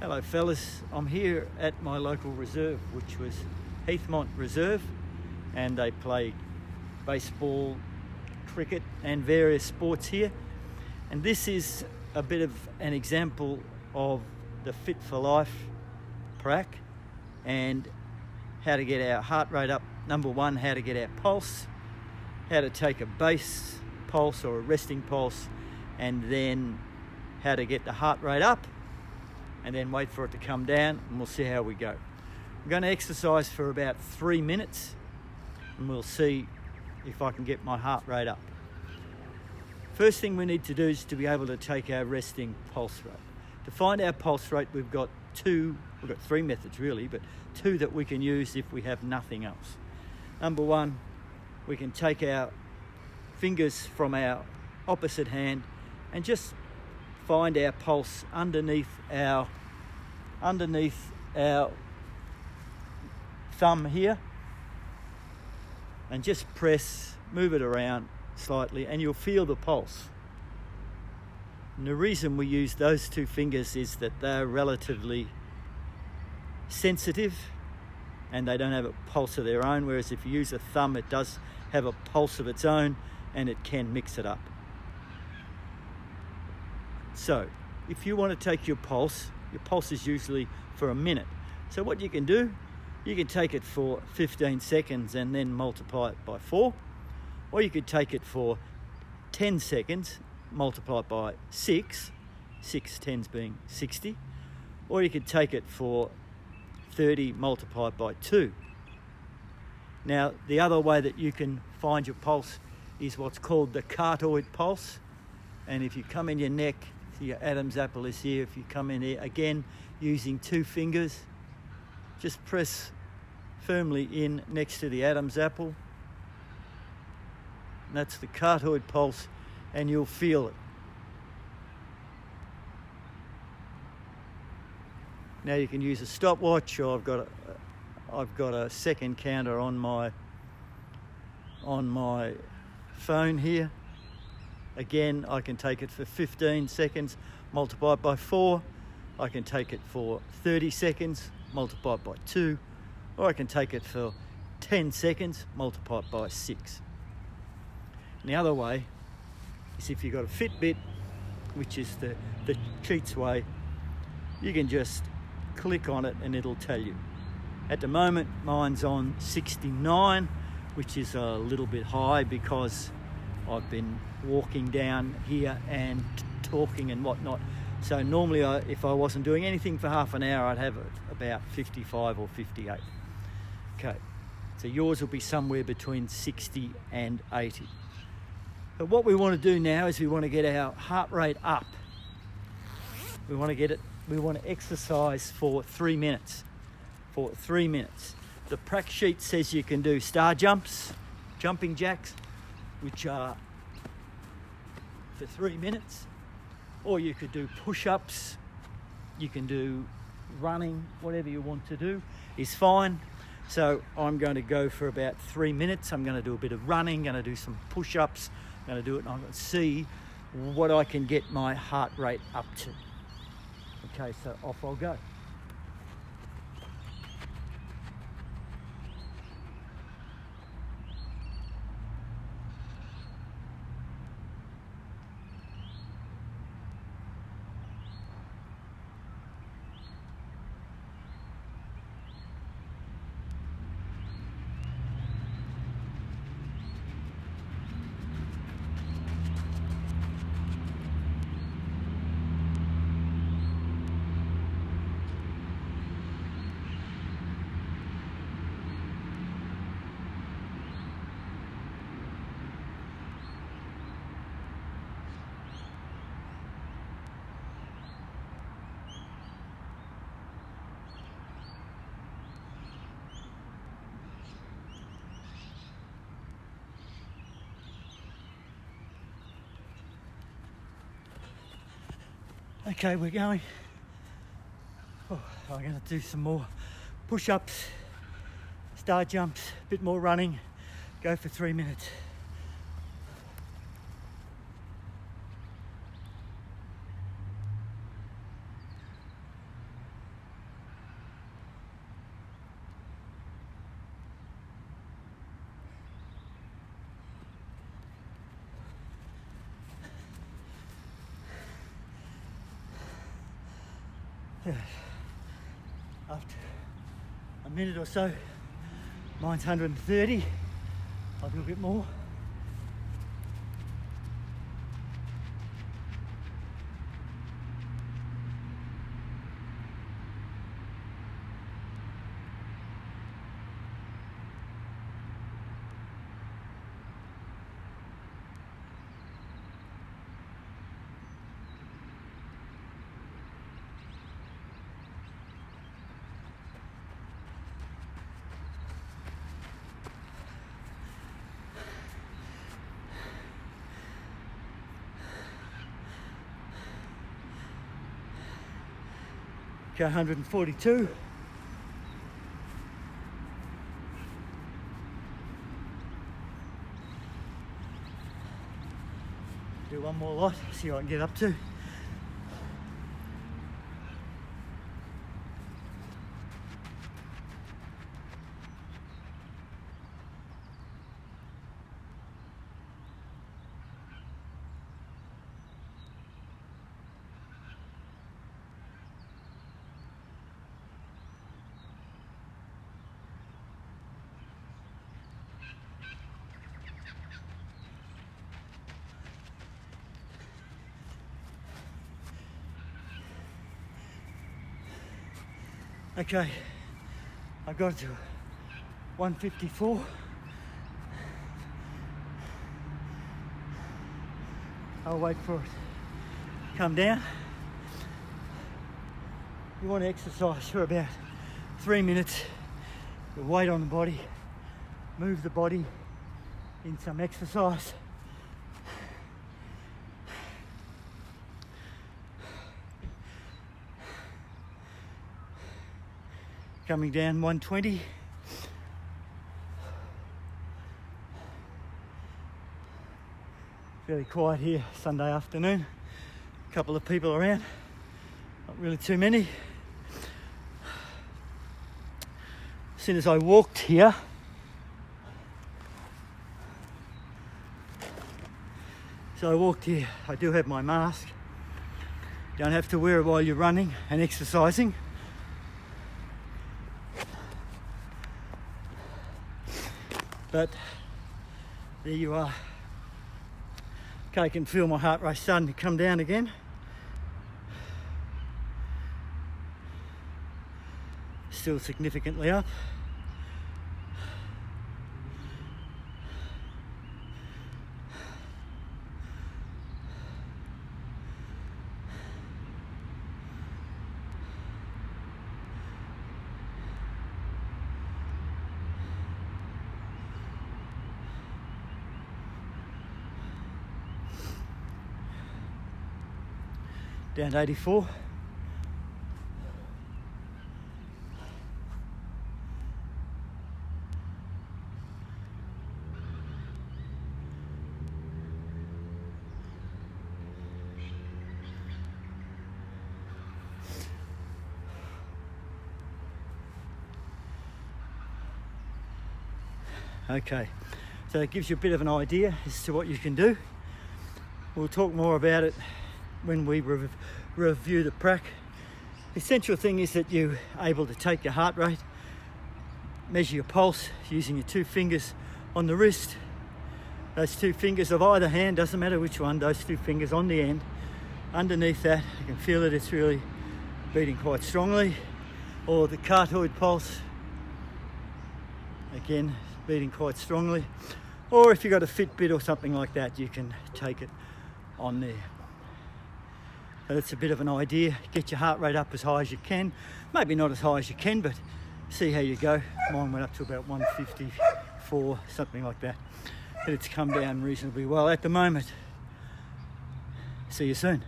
Hello fellas, I'm here at my local reserve, which was Heathmont Reserve, and they play baseball, cricket and various sports here. And this is a bit of an example of the Fit for Life prac and how to get our heart rate up. Number one, how to get our pulse, how to take a base pulse or a resting pulse, and then how to get the heart rate up and then wait for it to come down, and we'll see how we go. I'm going to exercise for about 3 minutes and we'll see if I can get my heart rate up. First thing we need to do is to be able to take our resting pulse rate. To find our pulse rate, we've got three methods really, but two that we can use if we have nothing else. Number one, we can take our fingers from our opposite hand and just find our pulse underneath our thumb here, and just move it around slightly and you'll feel the pulse. And the reason we use those two fingers is that they're relatively sensitive and they don't have a pulse of their own, whereas if you use a thumb, it does have a pulse of its own and it can mix it up. So if you want to take your pulse is usually for a minute. So what you can do, you can take it for 15 seconds and then multiply it by 4, or you could take it for 10 seconds, multiply it by 6 tens being 60, or you could take it for 30 multiplied by 2. Now the other way that you can find your pulse is what's called the cartoid pulse, and if you come in your neck, your Adam's apple is here. If you come in here again using two fingers, just press firmly in next to the Adam's apple. And that's the cartoid pulse, and you'll feel it. Now you can use a stopwatch, or I've got a second counter on my phone here. Again, I can take it for 15 seconds, multiply it by 4. I can take it for 30 seconds, multiply it by 2. Or I can take it for 10 seconds, multiply it by 6. And the other way is if you've got a Fitbit, which is the cheats way, you can just click on it and it'll tell you. At the moment, mine's on 69, which is a little bit high because I've been walking down here and talking and whatnot. So normally if I wasn't doing anything for half an hour, I'd have about 55 or 58. Okay, so yours will be somewhere between 60 and 80. But what we want to do now is we want to get our heart rate up. We want to exercise for 3 minutes. For 3 minutes. The prac sheet says you can do star jumps, jumping jacks, which are for 3 minutes, or you could do push-ups, you can do running, whatever you want to do is fine. So I'm going to go for about 3 minutes. I'm going to do a bit of running, going to do some push-ups, I'm going to do it and I'm going to see what I can get my heart rate up to. Okay, so off I'll go. Okay, we're going. Oh, I'm going to do some more push-ups, star jumps, a bit more running, go for 3 minutes. After a minute or so, mine's 130. I'll do a bit more. Okay, 142. Do one more lot, see what I can get up to. Okay, I got to 154. I'll wait for it to come down. You want to exercise for about 3 minutes. Your weight on the body, move the body in some exercise. Coming down 120. Fairly quiet here Sunday afternoon. A couple of people around, not really too many. As soon as I walked here, I do have my mask. Don't have to wear it while you're running and exercising. But there you are. Okay, I can feel my heart rate starting to come down again. Still significantly up. Down to 84. Okay, so it gives you a bit of an idea as to what you can do. We'll talk more about it when we review the prac. The essential thing is that you're able to take your heart rate, measure your pulse using your 2 fingers on the wrist. Those 2 fingers of either hand, doesn't matter which one, those 2 fingers on the end. Underneath that, you can feel that it's really beating quite strongly. Or the carotid pulse, again, beating quite strongly. Or if you've got a Fitbit or something like that, you can take it on there. So that's a bit of an idea. Get your heart rate up as high as you can. Maybe not as high as you can, but see how you go. Mine went up to about 154, something like that. But it's come down reasonably well at the moment. See you soon.